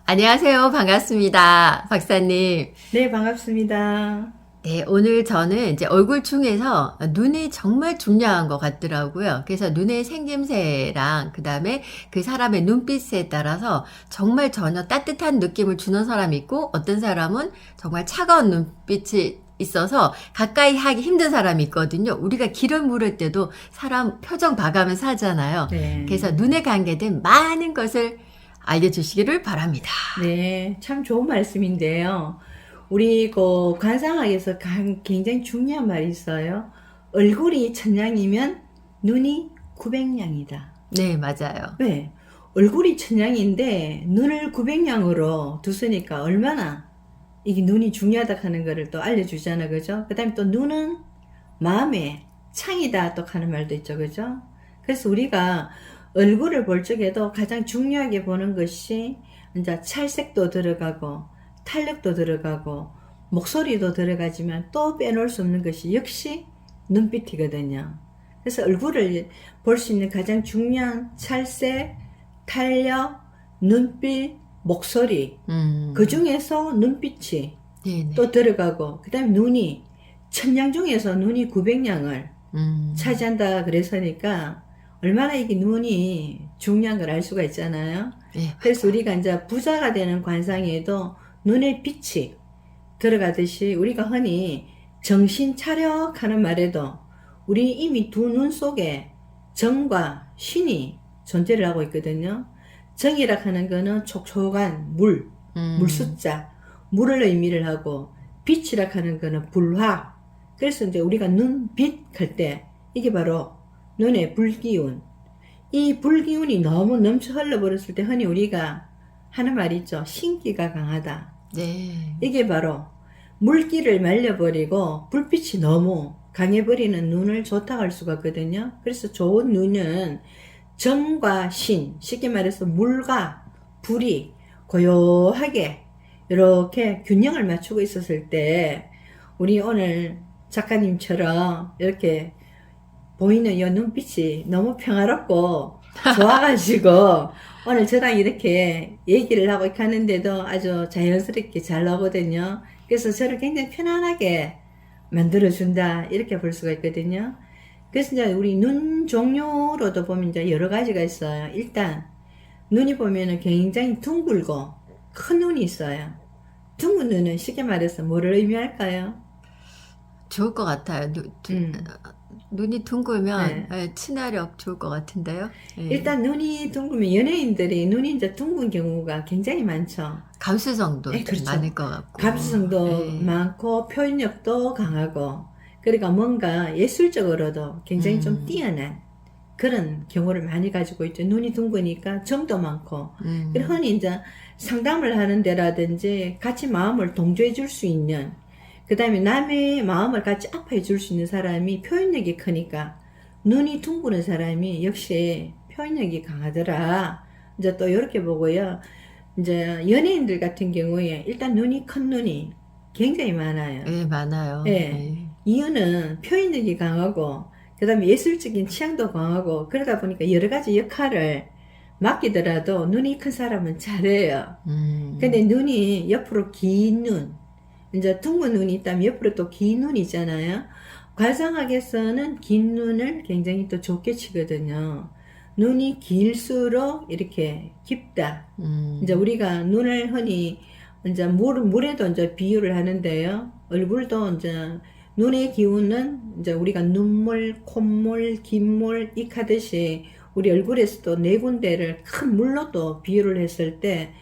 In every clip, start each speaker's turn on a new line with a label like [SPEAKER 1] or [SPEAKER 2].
[SPEAKER 1] 안녕하세요. 반갑습니다. 박사님.
[SPEAKER 2] 네, 반갑습니다.
[SPEAKER 1] 네, 오늘 저는 이제 얼굴 중에서 눈이 정말 중요한 것 같더라고요. 그래서 눈의 생김새랑 그다음에 그 사람의 눈빛에 따라서 정말 전혀 따뜻한 느낌을 주는 사람이 있고 어떤 사람은 정말 차가운 눈빛이 있어서 가까이 하기 힘든 사람이 있거든요. 우리가 길을 물을 때도 사람 표정 봐가면서 하잖아요.
[SPEAKER 2] 네.
[SPEAKER 1] 그래서 눈에 관계된 많은 것을 알려주시기를 바랍니다.
[SPEAKER 2] 네, 참 좋은 말씀인데요. 우리 그 관상학에서 굉장히 중요한 말이 있어요. 얼굴이 천냥이면 눈이 구백냥이다.
[SPEAKER 1] 네, 맞아요.
[SPEAKER 2] 왜? 얼굴이 천냥인데 눈을 구백냥으로 두으니까 얼마나 이게 눈이 중요하다 하는 거를 또 알려주잖아, 그죠? 그 다음에 또 눈은 마음의 창이다 또 하는 말도 있죠, 그죠? 그래서 우리가 얼굴을 볼 적에도 가장 중요하게 보는 것이 이제 찰색도 들어가고 탄력도 들어가고 목소리도 들어가지만 또 빼놓을 수 없는 것이 역시 눈빛이거든요. 그래서 얼굴을 볼 수 있는 가장 중요한 찰색, 탄력, 눈빛, 목소리 그 중에서 눈빛이
[SPEAKER 1] 네네.
[SPEAKER 2] 또 들어가고 그 다음에 눈이 천냥 중에서 눈이 900냥을 차지한다 그래서니까 얼마나 이게 눈이 중요한 걸 알 수가 있잖아요.
[SPEAKER 1] 네,
[SPEAKER 2] 그래서 우리가 이제 부자가 되는 관상에도 눈에 빛이 들어가듯이 우리가 흔히 정신 차려 하는 말에도 우리 이미 두 눈 속에 정과 신이 존재를 하고 있거든요. 정이라 하는 거는 촉촉한 물, 물숫자, 물을 의미를 하고 빛이라 하는 거는 불화. 그래서 이제 우리가 눈빛 할 때 이게 바로 눈의 불기운. 이 불기운이 너무 넘쳐 흘러버렸을 때 흔히 우리가 하는 말이 있죠. 신기가 강하다.
[SPEAKER 1] 네.
[SPEAKER 2] 이게 바로 물기를 말려버리고 불빛이 너무 강해버리는 눈을 좋다고 할 수가 있거든요. 그래서 좋은 눈은 정과 신, 쉽게 말해서 물과 불이 고요하게 이렇게 균형을 맞추고 있었을 때 우리 오늘 작가님처럼 이렇게 보이는 이 눈빛이 너무 평화롭고 좋아가지고 오늘 저랑 이렇게 얘기를 하고 이렇게 하는데도 아주 자연스럽게 잘 나오거든요. 그래서 저를 굉장히 편안하게 만들어준다 이렇게 볼 수가 있거든요. 그래서 이제 우리 눈 종류로도 보면 이제 여러 가지가 있어요. 일단 눈이 보면은 굉장히 둥글고 큰 눈이 있어요. 둥근 눈은 쉽게 말해서 뭐를 의미할까요?
[SPEAKER 1] 좋을 것 같아요. 눈이 둥글면
[SPEAKER 2] 네.
[SPEAKER 1] 친화력 좋을 것 같은데요. 네.
[SPEAKER 2] 일단 눈이 둥글면 연예인들이 눈이 이제 둥근 경우가 굉장히 많죠.
[SPEAKER 1] 감수성도
[SPEAKER 2] 네,
[SPEAKER 1] 좀
[SPEAKER 2] 그렇죠.
[SPEAKER 1] 많을 것 같고.
[SPEAKER 2] 감수성도
[SPEAKER 1] 네.
[SPEAKER 2] 많고 표현력도 강하고 그러니까 뭔가 예술적으로도 굉장히 좀 뛰어난 그런 경우를 많이 가지고 있죠. 눈이 둥그니까 점도 많고 그리고 흔히 이제 상담을 하는 데라든지 같이 마음을 동조해 줄 수 있는 그 다음에 남의 마음을 같이 아파해 줄 수 있는 사람이 표현력이 크니까 눈이 둥그는 사람이 역시 표현력이 강하더라. 이제 또 이렇게 보고요. 이제 연예인들 같은 경우에 일단 눈이 큰 눈이 굉장히 많아요.
[SPEAKER 1] 네, 많아요.
[SPEAKER 2] 예.
[SPEAKER 1] 네.
[SPEAKER 2] 이유는 표현력이 강하고 그 다음에 예술적인 취향도 강하고 그러다 보니까 여러 가지 역할을 맡기더라도 눈이 큰 사람은 잘해요. 근데 눈이 옆으로 긴 눈, 이제 둥근 눈이 있다면 옆으로 또 긴 눈이 있잖아요. 관상학에서는 긴 눈을 굉장히 또 좋게 치거든요. 눈이 길수록 이렇게 깊다. 이제 우리가 눈을 흔히 이제 물에도 이제 비유를 하는데요. 얼굴도 이제 눈의 기운은 이제 우리가 눈물, 콧물, 깃물 익하듯이 우리 얼굴에서도 네 군데를 큰 물로 또 비유를 했을 때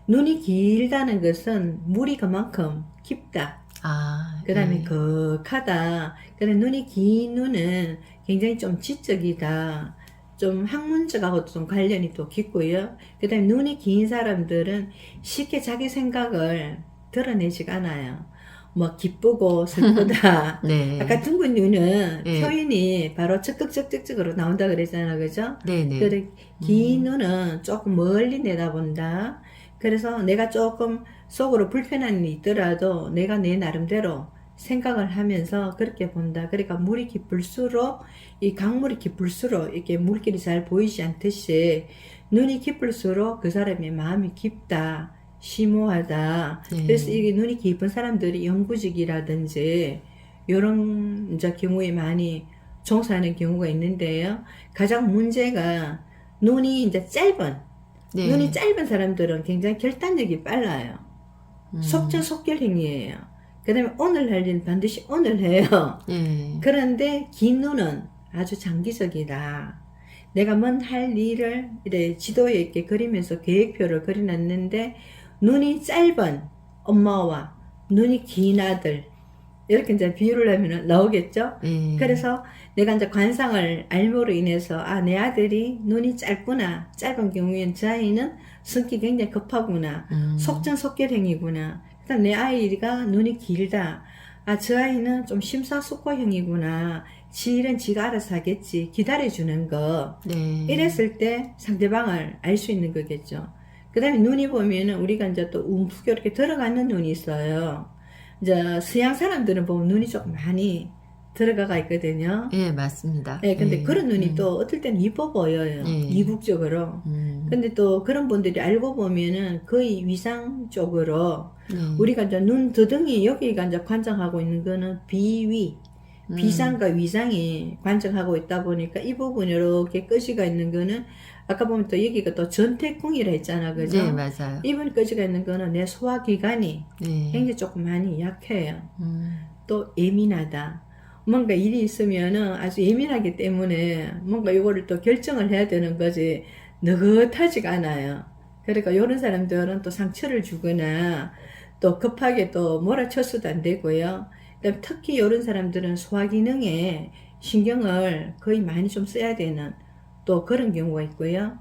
[SPEAKER 2] 눈이 길다는 것은 물이 그만큼 깊다.
[SPEAKER 1] 아,
[SPEAKER 2] 그 다음에
[SPEAKER 1] 네.
[SPEAKER 2] 거하다. 그 다음에 눈이 긴 눈은 굉장히 좀 지적이다. 좀 학문적하고도 좀 관련이 또 깊고요. 그 다음에 눈이 긴 사람들은 쉽게 자기 생각을 드러내지가 않아요. 뭐 기쁘고 슬프다.
[SPEAKER 1] 네.
[SPEAKER 2] 아까 둥근 눈은
[SPEAKER 1] 네.
[SPEAKER 2] 표현이 바로 적극적적으로 나온다 그랬잖아, 그죠?
[SPEAKER 1] 네네.
[SPEAKER 2] 그래 긴 눈은 조금 멀리 내다본다. 그래서 내가 조금 속으로 불편한 일이 있더라도 내가 내 나름대로 생각을 하면서 그렇게 본다. 그러니까 물이 깊을수록 이 강물이 깊을수록 이렇게 물길이 잘 보이지 않듯이 눈이 깊을수록 그 사람의 마음이 깊다. 심오하다.
[SPEAKER 1] 네.
[SPEAKER 2] 그래서 이게 눈이 깊은 사람들이 영구직이라든지 이런 이제 경우에 많이 종사하는 경우가 있는데요. 가장 문제가 눈이 이제 짧은
[SPEAKER 1] 네.
[SPEAKER 2] 눈이 짧은 사람들은 굉장히 결단력이 빨라요. 속전속결행위예요. 그 다음에 오늘 할 일은 반드시 오늘 해요.
[SPEAKER 1] 네.
[SPEAKER 2] 그런데 긴 눈은 아주 장기적이다. 내가 뭔 할 일을 이래 지도에 이렇게 그리면서 계획표를 그려놨는데 눈이 짧은 엄마와 눈이 긴 아들 이렇게 이제 비유를 하면 나오겠죠.
[SPEAKER 1] 네.
[SPEAKER 2] 그래서 내가 이제 관상을 알므로 인해서 아, 내 아들이 눈이 짧구나. 짧은 경우엔 저 아이는 성격이 굉장히 급하구나. 속전속결행이구나. 그다음 내 아이가 눈이 길다. 아, 저 아이는 좀 심사숙고형이구나. 지 일은 지가 알아서 하겠지. 기다려주는 거.
[SPEAKER 1] 네.
[SPEAKER 2] 이랬을 때 상대방을 알 수 있는 거겠죠. 그 다음에 눈이 보면은 우리가 이제 또 움푹 이렇게 들어가는 눈이 있어요. 이제 서양 사람들은 보면 눈이 조금 많이 들어가가 있거든요.
[SPEAKER 1] 예, 맞습니다.
[SPEAKER 2] 네, 근데
[SPEAKER 1] 예.
[SPEAKER 2] 그런 눈이 또 어떨 때는 이뻐 보여요.
[SPEAKER 1] 예.
[SPEAKER 2] 이국적으로. 근데 또 그런 분들이 알고 보면은 거의 위상 쪽으로
[SPEAKER 1] 네.
[SPEAKER 2] 우리가 이제 눈 더덩이 여기가 이제 관장하고 있는 거는 비위, 비상과 위상이 관장하고 있다 보니까 이 부분이 이렇게 끄지가 있는 거는 아까 보면 또 여기가 또 전태궁이라 했잖아, 그죠?
[SPEAKER 1] 네, 맞아요.
[SPEAKER 2] 이번 끄지가 있는 거는 내 소화기관이
[SPEAKER 1] 네.
[SPEAKER 2] 굉장히 조금 많이 약해요. 또 예민하다. 뭔가 일이 있으면은 아주 예민하기 때문에 뭔가 이거를 또 결정을 해야 되는 거지 느긋하지가 않아요. 그러니까 이런 사람들은 또 상처를 주거나 또 급하게 또 몰아쳐서도 안 되고요. 그다음 특히 이런 사람들은 소화기능에 신경을 거의 많이 좀 써야 되는 또 그런 경우가 있고요.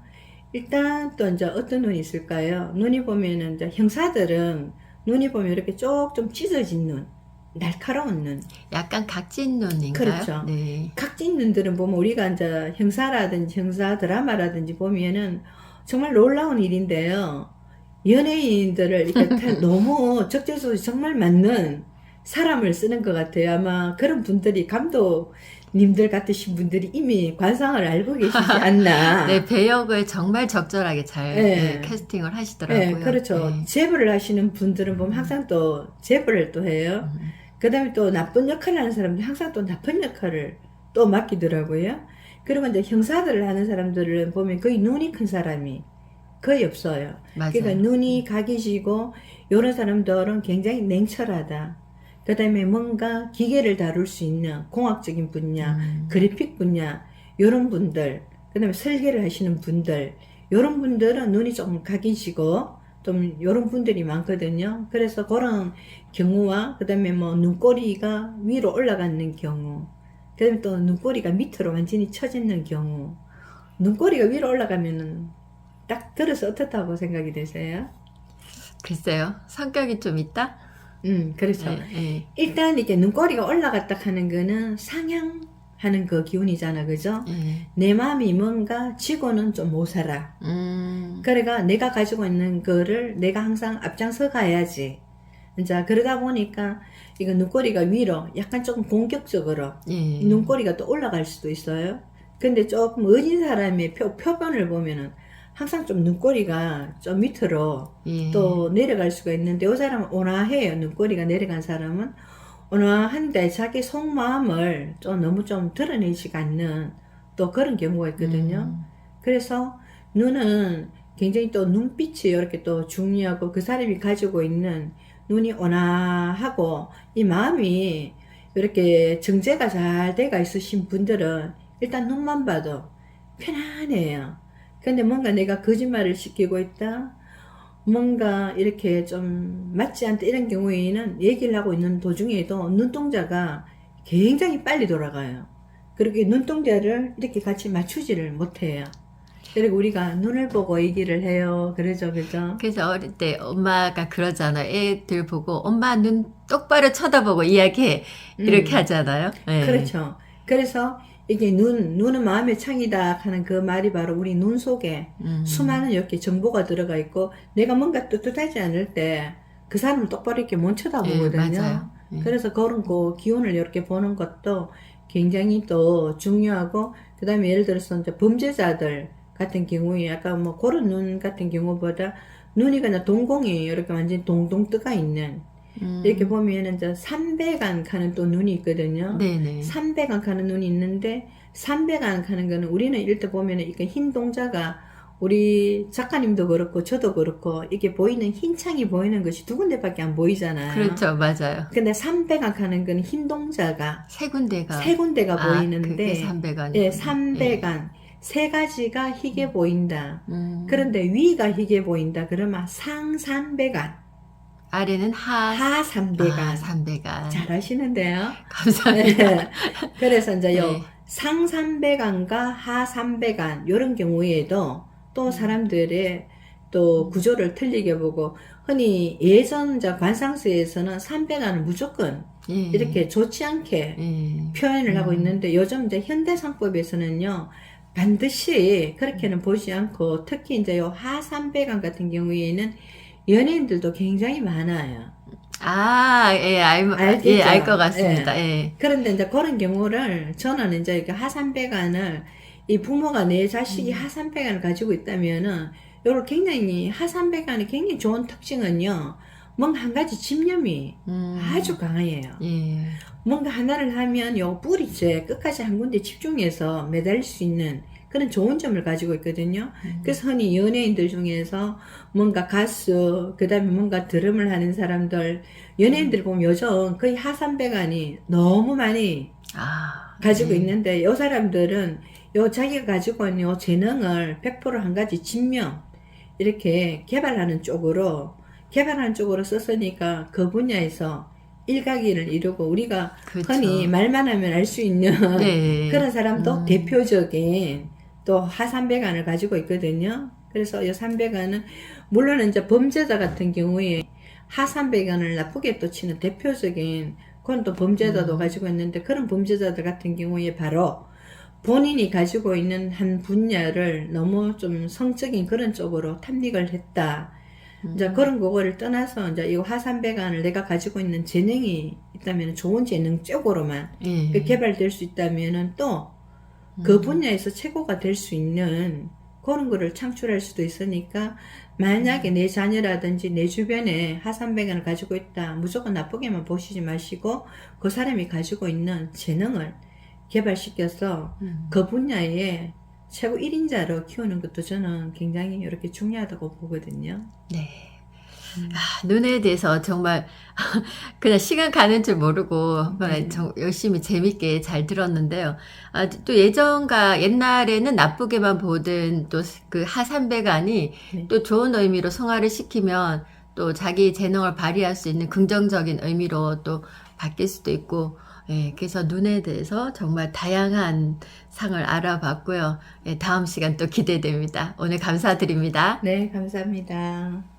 [SPEAKER 2] 일단 또 이제 어떤 눈이 있을까요? 눈이 보면은 이제 형사들은 눈이 보면 이렇게 쭉 좀 찢어진 눈, 날카로운 눈.
[SPEAKER 1] 약간 각진 눈인가요?
[SPEAKER 2] 그렇죠.
[SPEAKER 1] 네.
[SPEAKER 2] 각진 눈들은 보면 우리가 이제 형사라든지 형사 드라마라든지 보면은 정말 놀라운 일인데요. 연예인들을 이렇게 너무 적재소에 정말 맞는 사람을 쓰는 것 같아요. 아마 그런 분들이 감독님들 같으신 분들이 이미 관상을 알고 계시지 않나.
[SPEAKER 1] 네, 배역을 정말 적절하게 잘
[SPEAKER 2] 네.
[SPEAKER 1] 캐스팅을 하시더라고요.
[SPEAKER 2] 네, 그렇죠.
[SPEAKER 1] 네.
[SPEAKER 2] 제보를 하시는 분들은 보면 항상 또 제보를 또 해요. 그 다음에 또 나쁜 역할을 하는 사람들 항상 또 나쁜 역할을 또 맡기더라고요. 그리고 이제 형사들을 하는 사람들은 보면 거의 눈이 큰 사람이 거의 없어요.
[SPEAKER 1] 맞아요.
[SPEAKER 2] 그러니까 눈이 각이 지고 이런 사람들은 굉장히 냉철하다. 그 다음에 뭔가 기계를 다룰 수 있는 공학적인 분야, 그래픽 분야 이런 분들, 그 다음에 설계를 하시는 분들 이런 분들은 눈이 좀 각이 지고 좀 이런 분들이 많거든요. 그래서 그런 경우와 그 다음에 뭐 눈꼬리가 위로 올라가는 경우, 그 다음에 또 눈꼬리가 밑으로 완전히 처지는 경우, 눈꼬리가 위로 올라가면은 딱 들어서 어떻다고 생각이 되세요?
[SPEAKER 1] 글쎄요. 성격이 좀 있다?
[SPEAKER 2] 그렇죠.
[SPEAKER 1] 네, 네.
[SPEAKER 2] 일단 이렇게 눈꼬리가 올라갔다 하는 거는 상향하는 그 기운이잖아, 그죠?
[SPEAKER 1] 네.
[SPEAKER 2] 내 마음이 뭔가 지고는 좀 못 살아. 그러니까 내가 가지고 있는 거를 내가 항상 앞장서 가야지. 자, 그러다 보니까 이거 눈꼬리가 위로 약간 조금 공격적으로
[SPEAKER 1] 예.
[SPEAKER 2] 눈꼬리가 또 올라갈 수도 있어요. 근데 조금 어린 사람의 표본을 보면은 항상 좀 눈꼬리가 좀 밑으로
[SPEAKER 1] 예.
[SPEAKER 2] 또 내려갈 수가 있는데 이 사람은 온화해요. 눈꼬리가 내려간 사람은 온화한데 자기 속마음을 좀 너무 좀 드러내지가 않는 또 그런 경우가 있거든요. 그래서 눈은 굉장히 또 눈빛이 이렇게 또 중요하고 그 사람이 가지고 있는 눈이 온화하고 이 마음이 이렇게 정제가 잘 돼가 있으신 분들은 일단 눈만 봐도 편안해요. 근데 뭔가 내가 거짓말을 시키고 있다, 뭔가 이렇게 좀 맞지 않다 이런 경우에는 얘기를 하고 있는 도중에도 눈동자가 굉장히 빨리 돌아가요. 그렇게 눈동자를 이렇게 같이 맞추지를 못해요. 그리고 우리가 눈을 보고 얘기를 해요. 그러죠, 그죠?
[SPEAKER 1] 그래서 어릴 때 엄마가 그러잖아요. 애들 보고 엄마 눈 똑바로 쳐다보고 이야기해. 이렇게 하잖아요. 네.
[SPEAKER 2] 그렇죠. 그래서 이게 눈은 마음의 창이다 하는 그 말이 바로 우리 눈 속에 수많은 이렇게 정보가 들어가 있고 내가 뭔가 떳떳하지 않을 때 그 사람을 똑바로 이렇게 못 쳐다보거든요.
[SPEAKER 1] 네, 맞아요. 네.
[SPEAKER 2] 그래서 그런 그 기운을 이렇게 보는 것도 굉장히 또 중요하고 그 다음에 예를 들어서 이제 범죄자들 같은 경우에 아까 뭐 그런 눈 같은 경우보다 눈이 그냥 동공이 이렇게 완전히 동동 뜨가 있는, 이렇게 보면은 이제 삼백안 가는 또 눈이 있거든요.
[SPEAKER 1] 네네.
[SPEAKER 2] 삼백안 가는 눈이 있는데, 삼백안 가는 거는 우리는 일단 보면은 이렇게 흰 동자가 우리 작가님도 그렇고 저도 그렇고 이게 보이는 흰 창이 보이는 것이 두 군데밖에 안 보이잖아요.
[SPEAKER 1] 그렇죠. 맞아요.
[SPEAKER 2] 근데 삼백안 가는 거는 흰 동자가
[SPEAKER 1] 세 군데가.
[SPEAKER 2] 세 군데가
[SPEAKER 1] 그게
[SPEAKER 2] 보이는데,
[SPEAKER 1] 300안.
[SPEAKER 2] 예, 삼백안 세 가지가 희게 보인다.
[SPEAKER 1] 음.
[SPEAKER 2] 그런데 위가 희게 보인다. 그러면 상삼백안,
[SPEAKER 1] 아래는
[SPEAKER 2] 하삼백안.
[SPEAKER 1] 300안.
[SPEAKER 2] 잘하시는데요.
[SPEAKER 1] 감사합니다.
[SPEAKER 2] 네. 그래서 이제 요
[SPEAKER 1] 네.
[SPEAKER 2] 상삼백안과 하삼백안 요런 경우에도 또 사람들의 또 구조를 틀리게 보고, 흔히 예전 이제 관상수에서는 삼백안을 무조건
[SPEAKER 1] 예.
[SPEAKER 2] 이렇게 좋지 않게
[SPEAKER 1] 예.
[SPEAKER 2] 표현을 하고 있는데, 요즘 이제 현대상법에서는요 반드시 그렇게는 보지 않고, 특히 이제 요 하삼백안 같은 경우에는 연예인들도 굉장히 많아요.
[SPEAKER 1] 예,
[SPEAKER 2] 알겠죠?
[SPEAKER 1] 예, 알 것 같습니다. 예.
[SPEAKER 2] 그런데 이제 그런 경우를 저는 이제 이렇게 하삼백안을, 이 부모가 내 자식이 하삼백안을 가지고 있다면은, 요걸 굉장히 하삼백안의 굉장히 좋은 특징은요, 뭔가 한 가지 집념이 아주 강해요.
[SPEAKER 1] 예.
[SPEAKER 2] 뭔가 하나를 하면 요 뿌리째 끝까지 한 군데 집중해서 매달릴 수 있는 그런 좋은 점을 가지고 있거든요. 그래서 흔히 연예인들 중에서 뭔가 가수, 그 다음에 뭔가 드럼을 하는 사람들, 연예인들 보면 요즘 거의 하삼백안이 너무 많이 가지고
[SPEAKER 1] 예.
[SPEAKER 2] 있는데, 요 사람들은 요 자기가 가지고 있는 요 재능을 100%한 가지 집명, 이렇게 개발하는 쪽으로 썼으니까 그 분야에서 일각이를 이루고, 우리가
[SPEAKER 1] 그렇죠.
[SPEAKER 2] 흔히 말만 하면 알 수 있는
[SPEAKER 1] 네.
[SPEAKER 2] 그런 사람도 대표적인 또 하삼백안을 가지고 있거든요. 그래서 이 삼백안은 물론 이제 범죄자 같은 경우에 하삼백안을 나쁘게 또 치는 대표적인, 그건 또 범죄자도 가지고 있는데, 그런 범죄자들 같은 경우에 바로 본인이 가지고 있는 한 분야를 너무 좀 성적인 그런 쪽으로 탐닉을 했다. 이제 그런 거를 떠나서 이제 이 하삼백안을 내가 가지고 있는 재능이 있다면, 좋은 재능 쪽으로만
[SPEAKER 1] 예.
[SPEAKER 2] 개발될 수 있다면은 또 그 분야에서 최고가 될 수 있는 그런 거를 창출할 수도 있으니까, 만약에 내 자녀라든지 내 주변에 하삼백안을 가지고 있다, 무조건 나쁘게만 보시지 마시고 그 사람이 가지고 있는 재능을 개발시켜서 그 분야에 최고 1인자로 키우는 것도 저는 굉장히 이렇게 중요하다고 보거든요.
[SPEAKER 1] 네. 눈에 대해서 정말 그냥 시간 가는 줄 모르고 열심히 재밌게 잘 들었는데요. 또 옛날에는 나쁘게만 보던 또 그 하삼백안이
[SPEAKER 2] 네.
[SPEAKER 1] 또 좋은 의미로 성화를 시키면 또 자기 재능을 발휘할 수 있는 긍정적인 의미로 또 바뀔 수도 있고, 예, 그래서 눈에 대해서 정말 다양한 상을 알아봤고요. 예, 다음 시간 또 기대됩니다. 오늘 감사드립니다.
[SPEAKER 2] 네, 감사합니다.